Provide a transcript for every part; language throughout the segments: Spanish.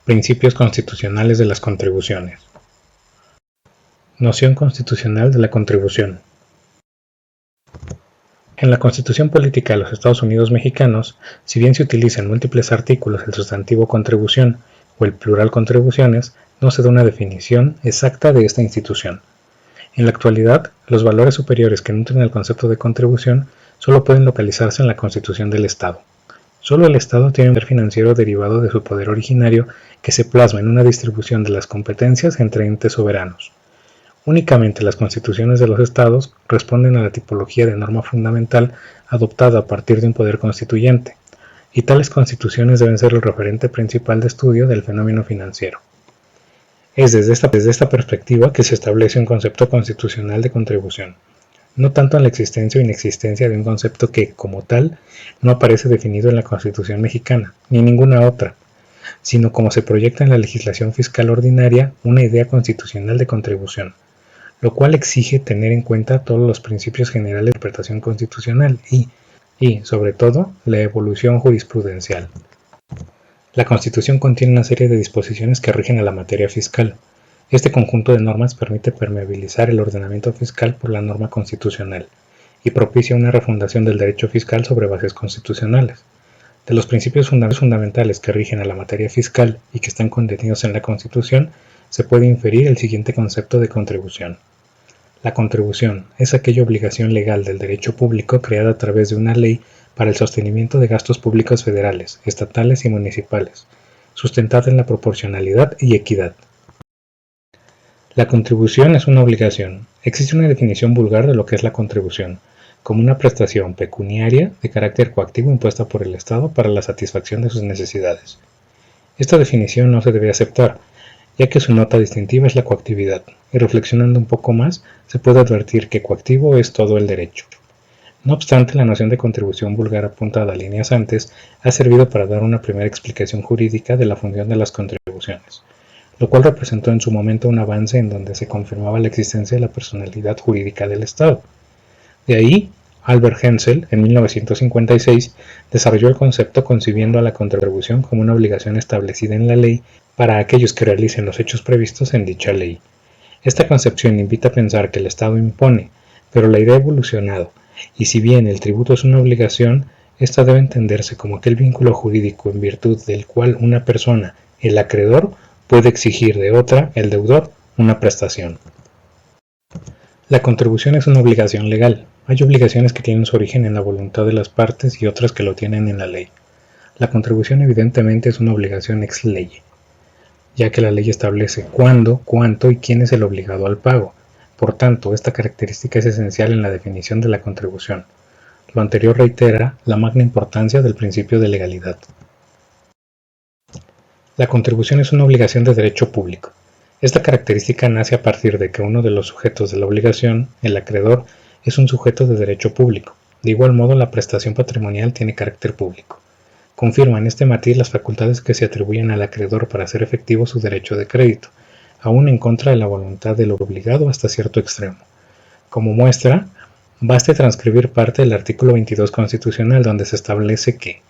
Principios constitucionales de las contribuciones. Noción constitucional de la contribución. En la Constitución Política de los Estados Unidos Mexicanos, si bien se utiliza en múltiples artículos el sustantivo contribución o el plural contribuciones, no se da una definición exacta de esta institución. En la actualidad, los valores superiores que nutren el concepto de contribución solo pueden localizarse en la Constitución del Estado. Solo el Estado tiene un poder financiero derivado de su poder originario que se plasma en una distribución de las competencias entre entes soberanos. Únicamente las constituciones de los Estados responden a la tipología de norma fundamental adoptada a partir de un poder constituyente, y tales constituciones deben ser el referente principal de estudio del fenómeno financiero. Es desde esta perspectiva que se establece un concepto constitucional de contribución, no tanto en la existencia o inexistencia de un concepto que, como tal, no aparece definido en la Constitución mexicana, ni ninguna otra, sino como se proyecta en la legislación fiscal ordinaria una idea constitucional de contribución, lo cual exige tener en cuenta todos los principios generales de interpretación constitucional y, sobre todo, la evolución jurisprudencial. La Constitución contiene una serie de disposiciones que rigen a la materia fiscal. Este conjunto de normas permite permeabilizar el ordenamiento fiscal por la norma constitucional y propicia una refundación del derecho fiscal sobre bases constitucionales. De los principios fundamentales que rigen a la materia fiscal y que están contenidos en la Constitución, se puede inferir el siguiente concepto de contribución. La contribución es aquella obligación legal del derecho público creada a través de una ley para el sostenimiento de gastos públicos federales, estatales y municipales, sustentada en la proporcionalidad y equidad. La contribución es una obligación. Existe una definición vulgar de lo que es la contribución, como una prestación pecuniaria de carácter coactivo impuesta por el Estado para la satisfacción de sus necesidades. Esta definición no se debe aceptar, ya que su nota distintiva es la coactividad, y reflexionando un poco más, se puede advertir que coactivo es todo el derecho. No obstante, la noción de contribución vulgar apuntada líneas antes ha servido para dar una primera explicación jurídica de la función de las contribuciones, lo cual representó en su momento un avance en donde se confirmaba la existencia de la personalidad jurídica del Estado. De ahí, Albert Hensel, en 1956, desarrolló el concepto concibiendo a la contribución como una obligación establecida en la ley para aquellos que realicen los hechos previstos en dicha ley. Esta concepción invita a pensar que el Estado impone, pero la idea ha evolucionado, y si bien el tributo es una obligación, esta debe entenderse como aquel vínculo jurídico en virtud del cual una persona, el acreedor, puede exigir de otra, el deudor, una prestación. La contribución es una obligación legal. Hay obligaciones que tienen su origen en la voluntad de las partes y otras que lo tienen en la ley. La contribución evidentemente es una obligación ex lege, ya que la ley establece cuándo, cuánto y quién es el obligado al pago. Por tanto, esta característica es esencial en la definición de la contribución. Lo anterior reitera la magna importancia del principio de legalidad. La contribución es una obligación de derecho público. Esta característica nace a partir de que uno de los sujetos de la obligación, el acreedor, es un sujeto de derecho público. De igual modo, la prestación patrimonial tiene carácter público. Confirma en este matiz las facultades que se atribuyen al acreedor para hacer efectivo su derecho de crédito, aún en contra de la voluntad del obligado hasta cierto extremo. Como muestra, baste transcribir parte del artículo 22 constitucional donde se establece que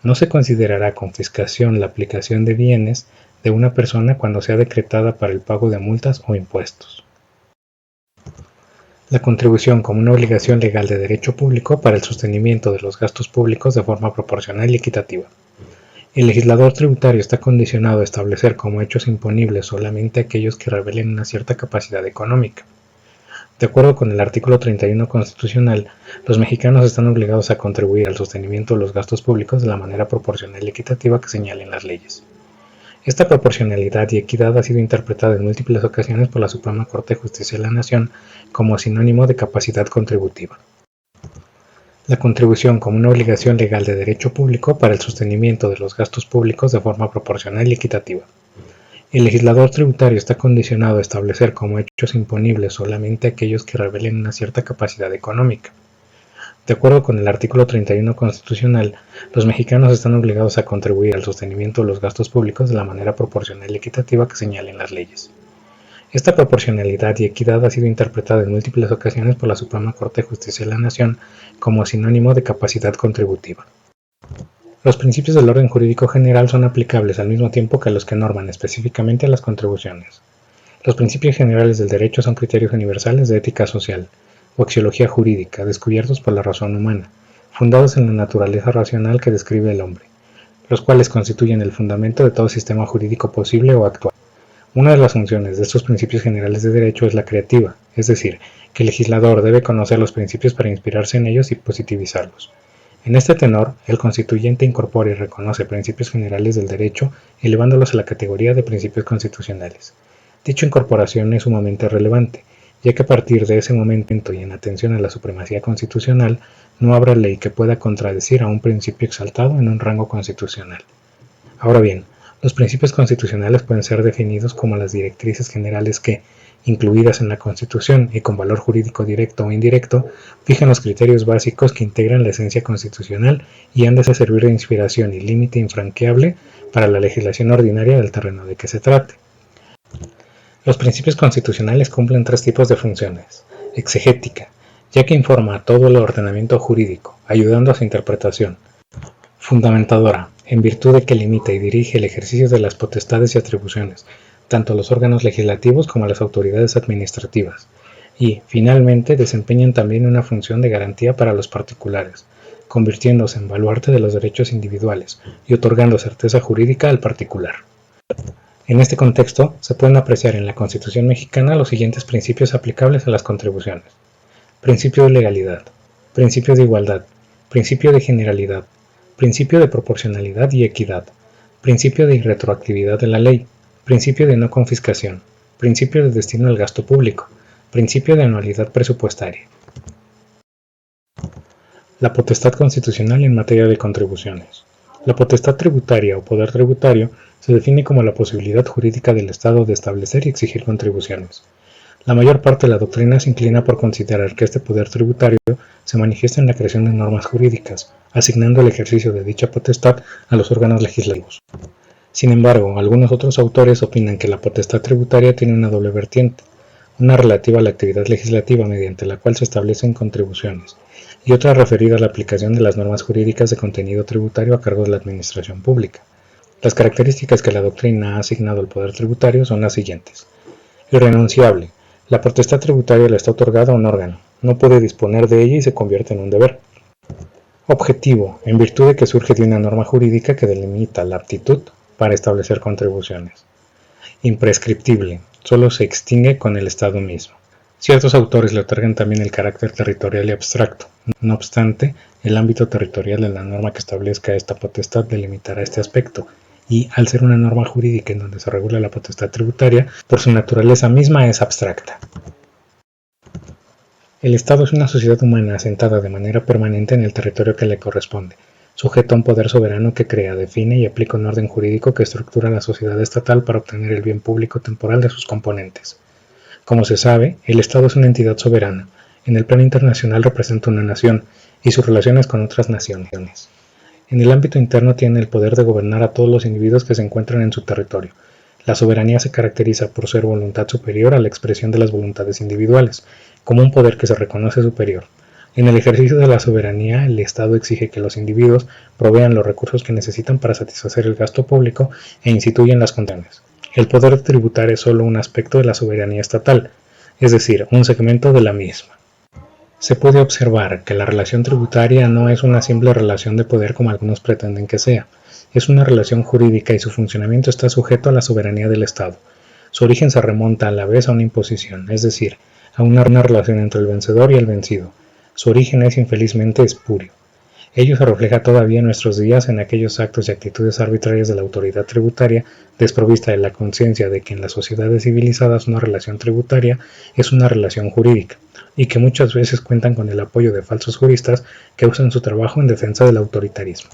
no se considerará confiscación la aplicación de bienes de una persona cuando sea decretada para el pago de multas o impuestos. La contribución como una obligación legal de derecho público para el sostenimiento de los gastos públicos de forma proporcional y equitativa. El legislador tributario está condicionado a establecer como hechos imponibles solamente aquellos que revelen una cierta capacidad económica. De acuerdo con el artículo 31 constitucional, los mexicanos están obligados a contribuir al sostenimiento de los gastos públicos de la manera proporcional y equitativa que señalen las leyes. Esta proporcionalidad y equidad ha sido interpretada en múltiples ocasiones por la Suprema Corte de Justicia de la Nación como sinónimo de capacidad contributiva. La contribución como una obligación legal de derecho público para el sostenimiento de los gastos públicos de forma proporcional y equitativa. El legislador tributario está condicionado a establecer como hechos imponibles solamente aquellos que revelen una cierta capacidad económica. De acuerdo con el artículo 31 constitucional, los mexicanos están obligados a contribuir al sostenimiento de los gastos públicos de la manera proporcional y equitativa que señalen las leyes. Esta proporcionalidad y equidad ha sido interpretada en múltiples ocasiones por la Suprema Corte de Justicia de la Nación como sinónimo de capacidad contributiva. Los principios del orden jurídico general son aplicables al mismo tiempo que los que norman específicamente a las contribuciones. Los principios generales del derecho son criterios universales de ética social o axiología jurídica descubiertos por la razón humana, fundados en la naturaleza racional que describe el hombre, los cuales constituyen el fundamento de todo sistema jurídico posible o actual. Una de las funciones de estos principios generales de derecho es la creativa, es decir, que el legislador debe conocer los principios para inspirarse en ellos y positivizarlos. En este tenor, el constituyente incorpora y reconoce principios generales del derecho, elevándolos a la categoría de principios constitucionales. Dicha incorporación es sumamente relevante, ya que a partir de ese momento y en atención a la supremacía constitucional, no habrá ley que pueda contradecir a un principio exaltado en un rango constitucional. Ahora bien, los principios constitucionales pueden ser definidos como las directrices generales que, incluidas en la Constitución y con valor jurídico directo o indirecto, fijan los criterios básicos que integran la esencia constitucional y han de servir de inspiración y límite infranqueable para la legislación ordinaria del terreno de que se trate. Los principios constitucionales cumplen tres tipos de funciones: exegética, ya que informa a todo el ordenamiento jurídico, ayudando a su interpretación; fundamentadora, en virtud de que limita y dirige el ejercicio de las potestades y atribuciones, tanto a los órganos legislativos como a las autoridades administrativas; y, finalmente, desempeñan también una función de garantía para los particulares, convirtiéndose en baluarte de los derechos individuales y otorgando certeza jurídica al particular. En este contexto, se pueden apreciar en la Constitución mexicana los siguientes principios aplicables a las contribuciones: principio de legalidad, principio de igualdad, principio de generalidad, principio de proporcionalidad y equidad, principio de irretroactividad de la ley, principio de no confiscación, principio de destino del gasto público, principio de anualidad presupuestaria. La potestad constitucional en materia de contribuciones. La potestad tributaria o poder tributario se define como la posibilidad jurídica del Estado de establecer y exigir contribuciones. La mayor parte de la doctrina se inclina por considerar que este poder tributario se manifiesta en la creación de normas jurídicas, asignando el ejercicio de dicha potestad a los órganos legislativos. Sin embargo, algunos otros autores opinan que la potestad tributaria tiene una doble vertiente, una relativa a la actividad legislativa mediante la cual se establecen contribuciones, y otra referida a la aplicación de las normas jurídicas de contenido tributario a cargo de la administración pública. Las características que la doctrina ha asignado al poder tributario son las siguientes: irrenunciable. La potestad tributaria le está otorgada a un órgano, no puede disponer de ella y se convierte en un deber. Objetivo, en virtud de que surge de una norma jurídica que delimita la aptitud para establecer contribuciones. Imprescriptible, solo se extingue con el Estado mismo. Ciertos autores le otorgan también el carácter territorial y abstracto. No obstante, el ámbito territorial de la norma que establezca esta potestad delimitará este aspecto, y, al ser una norma jurídica en donde se regula la potestad tributaria, por su naturaleza misma es abstracta. El Estado es una sociedad humana asentada de manera permanente en el territorio que le corresponde, sujeto a un poder soberano que crea, define y aplica un orden jurídico que estructura la sociedad estatal para obtener el bien público temporal de sus componentes. Como se sabe, el Estado es una entidad soberana. En el plano internacional representa una nación y sus relaciones con otras naciones. En el ámbito interno tiene el poder de gobernar a todos los individuos que se encuentran en su territorio. La soberanía se caracteriza por ser voluntad superior a la expresión de las voluntades individuales, como un poder que se reconoce superior. En el ejercicio de la soberanía, el Estado exige que los individuos provean los recursos que necesitan para satisfacer el gasto público e instituyen las condiciones. El poder tributar es solo un aspecto de la soberanía estatal, es decir, un segmento de la misma. Se puede observar que la relación tributaria no es una simple relación de poder como algunos pretenden que sea. Es una relación jurídica y su funcionamiento está sujeto a la soberanía del Estado. Su origen se remonta a la vez a una imposición, es decir, a una relación entre el vencedor y el vencido. Su origen es infelizmente espurio. Ello se refleja todavía en nuestros días en aquellos actos y actitudes arbitrarias de la autoridad tributaria, desprovista de la conciencia de que en las sociedades civilizadas una relación tributaria es una relación jurídica, y que muchas veces cuentan con el apoyo de falsos juristas que usan su trabajo en defensa del autoritarismo.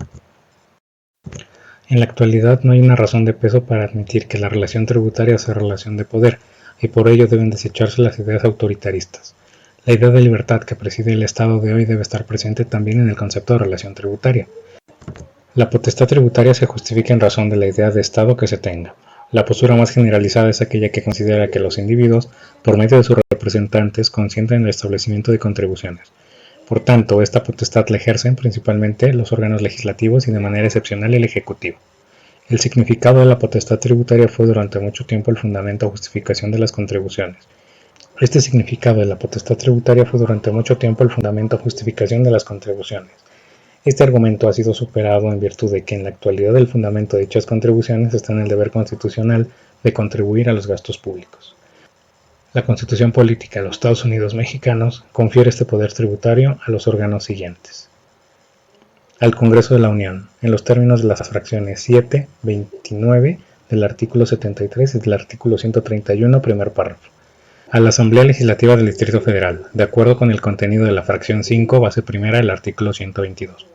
En la actualidad no hay una razón de peso para admitir que la relación tributaria sea relación de poder, y por ello deben desecharse las ideas autoritaristas. La idea de libertad que preside el Estado de hoy debe estar presente también en el concepto de relación tributaria. La potestad tributaria se justifica en razón de la idea de Estado que se tenga. La postura más generalizada es aquella que considera que los individuos, por medio de sus representantes, consienten el establecimiento de contribuciones. Por tanto, esta potestad la ejercen principalmente los órganos legislativos y de manera excepcional el Ejecutivo. El significado de la potestad tributaria fue durante mucho tiempo el fundamento o justificación de las contribuciones. Este significado de la potestad tributaria fue durante mucho tiempo el fundamento o justificación de las contribuciones. Este argumento ha sido superado en virtud de que en la actualidad el fundamento de dichas contribuciones está en el deber constitucional de contribuir a los gastos públicos. La Constitución Política de los Estados Unidos Mexicanos confiere este poder tributario a los órganos siguientes. Al Congreso de la Unión, en los términos de las fracciones 7, 29 del artículo 73 y del artículo 131, primer párrafo. A la Asamblea Legislativa del Distrito Federal, de acuerdo con el contenido de la fracción 5, base primera del artículo 122.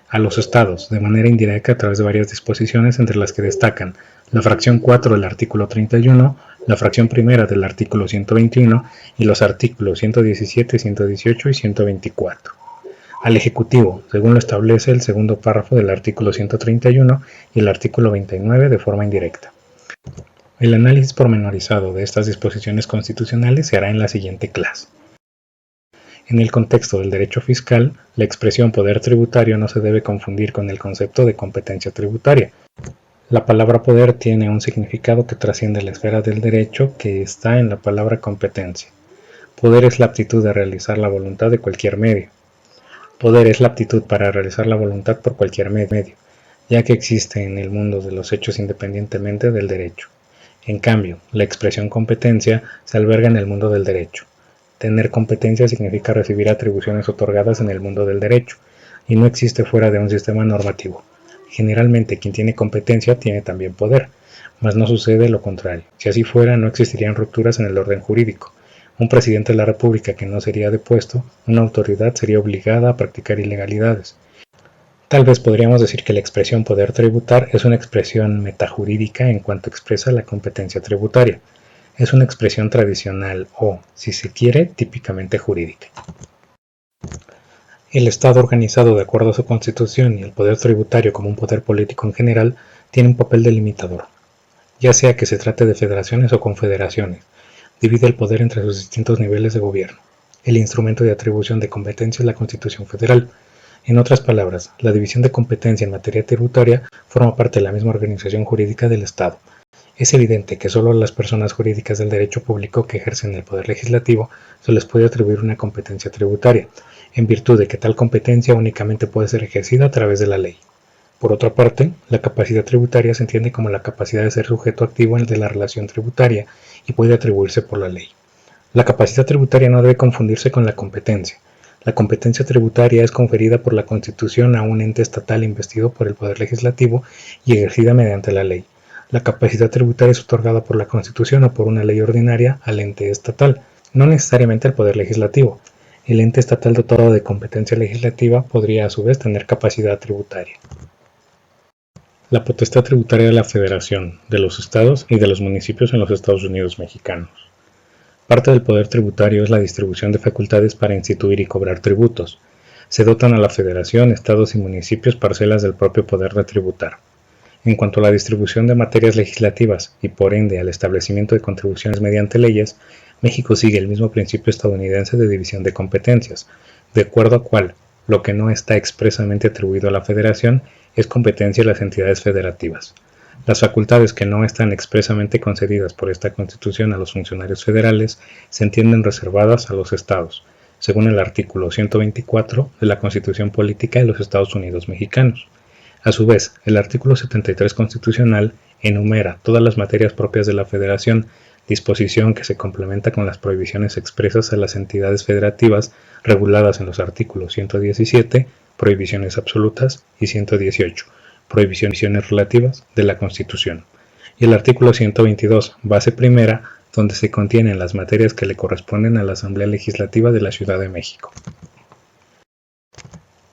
A los estados, de manera indirecta a través de varias disposiciones entre las que destacan la fracción 4 del artículo 31, la fracción primera del artículo 121 y los artículos 117, 118 y 124. Al Ejecutivo, según lo establece el segundo párrafo del artículo 131 y el artículo 29 de forma indirecta. El análisis pormenorizado de estas disposiciones constitucionales se hará en la siguiente clase. En el contexto del derecho fiscal, la expresión poder tributario no se debe confundir con el concepto de competencia tributaria. La palabra poder tiene un significado que trasciende la esfera del derecho que está en la palabra competencia. Poder es la aptitud de realizar la voluntad de cualquier medio. Poder es la aptitud para realizar la voluntad por cualquier medio, ya que existe en el mundo de los hechos independientemente del derecho. En cambio, la expresión competencia se alberga en el mundo del derecho. Tener competencia significa recibir atribuciones otorgadas en el mundo del derecho, y no existe fuera de un sistema normativo. Generalmente quien tiene competencia tiene también poder, mas no sucede lo contrario. Si así fuera, no existirían rupturas en el orden jurídico. Un presidente de la República que no sería depuesto, una autoridad sería obligada a practicar ilegalidades. Tal vez podríamos decir que la expresión poder tributar es una expresión metajurídica en cuanto expresa la competencia tributaria. Es una expresión tradicional o, si se quiere, típicamente jurídica. El Estado organizado de acuerdo a su Constitución y el poder tributario como un poder político en general tiene un papel delimitador, ya sea que se trate de federaciones o confederaciones. Divide el poder entre sus distintos niveles de gobierno. El instrumento de atribución de competencia es la Constitución Federal. En otras palabras, la división de competencia en materia tributaria forma parte de la misma organización jurídica del Estado. Es evidente que solo a las personas jurídicas del derecho público que ejercen el poder legislativo se les puede atribuir una competencia tributaria, en virtud de que tal competencia únicamente puede ser ejercida a través de la ley. Por otra parte, la capacidad tributaria se entiende como la capacidad de ser sujeto activo de la relación tributaria y puede atribuirse por la ley. La capacidad tributaria no debe confundirse con la competencia. La competencia tributaria es conferida por la Constitución a un ente estatal investido por el Poder Legislativo y ejercida mediante la ley. La capacidad tributaria es otorgada por la Constitución o por una ley ordinaria al ente estatal, no necesariamente al Poder Legislativo. El ente estatal dotado de competencia legislativa podría a su vez tener capacidad tributaria. La potestad tributaria de la Federación, de los estados y de los municipios en los Estados Unidos mexicanos. Parte del poder tributario es la distribución de facultades para instituir y cobrar tributos. Se dotan a la Federación, estados y municipios parcelas del propio poder de tributar. En cuanto a la distribución de materias legislativas y por ende al establecimiento de contribuciones mediante leyes, México sigue el mismo principio estadounidense de división de competencias, de acuerdo a cual lo que no está expresamente atribuido a la Federación es competencia de las entidades federativas. Las facultades que no están expresamente concedidas por esta Constitución a los funcionarios federales se entienden reservadas a los estados, según el artículo 124 de la Constitución Política de los Estados Unidos Mexicanos. A su vez, el artículo 73 constitucional enumera todas las materias propias de la Federación, disposición que se complementa con las prohibiciones expresas a las entidades federativas reguladas en los artículos 117, prohibiciones absolutas, y 118, prohibiciones relativas de la Constitución, y el artículo 122, base primera, donde se contienen las materias que le corresponden a la Asamblea Legislativa de la Ciudad de México.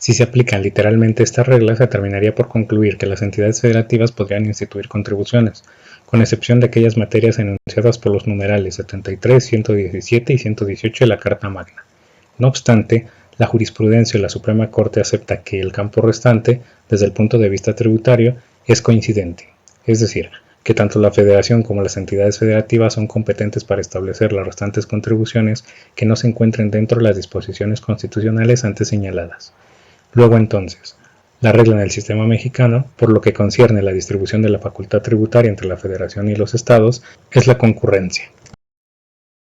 Si se aplican literalmente estas reglas, se terminaría por concluir que las entidades federativas podrían instituir contribuciones, con excepción de aquellas materias enunciadas por los numerales 73, 117 y 118 de la Carta Magna. No obstante, la jurisprudencia de la Suprema Corte acepta que el campo restante, desde el punto de vista tributario, es coincidente, es decir, que tanto la Federación como las entidades federativas son competentes para establecer las restantes contribuciones que no se encuentren dentro de las disposiciones constitucionales antes señaladas. Luego entonces, la regla en el sistema mexicano, por lo que concierne la distribución de la facultad tributaria entre la Federación y los estados, es la concurrencia.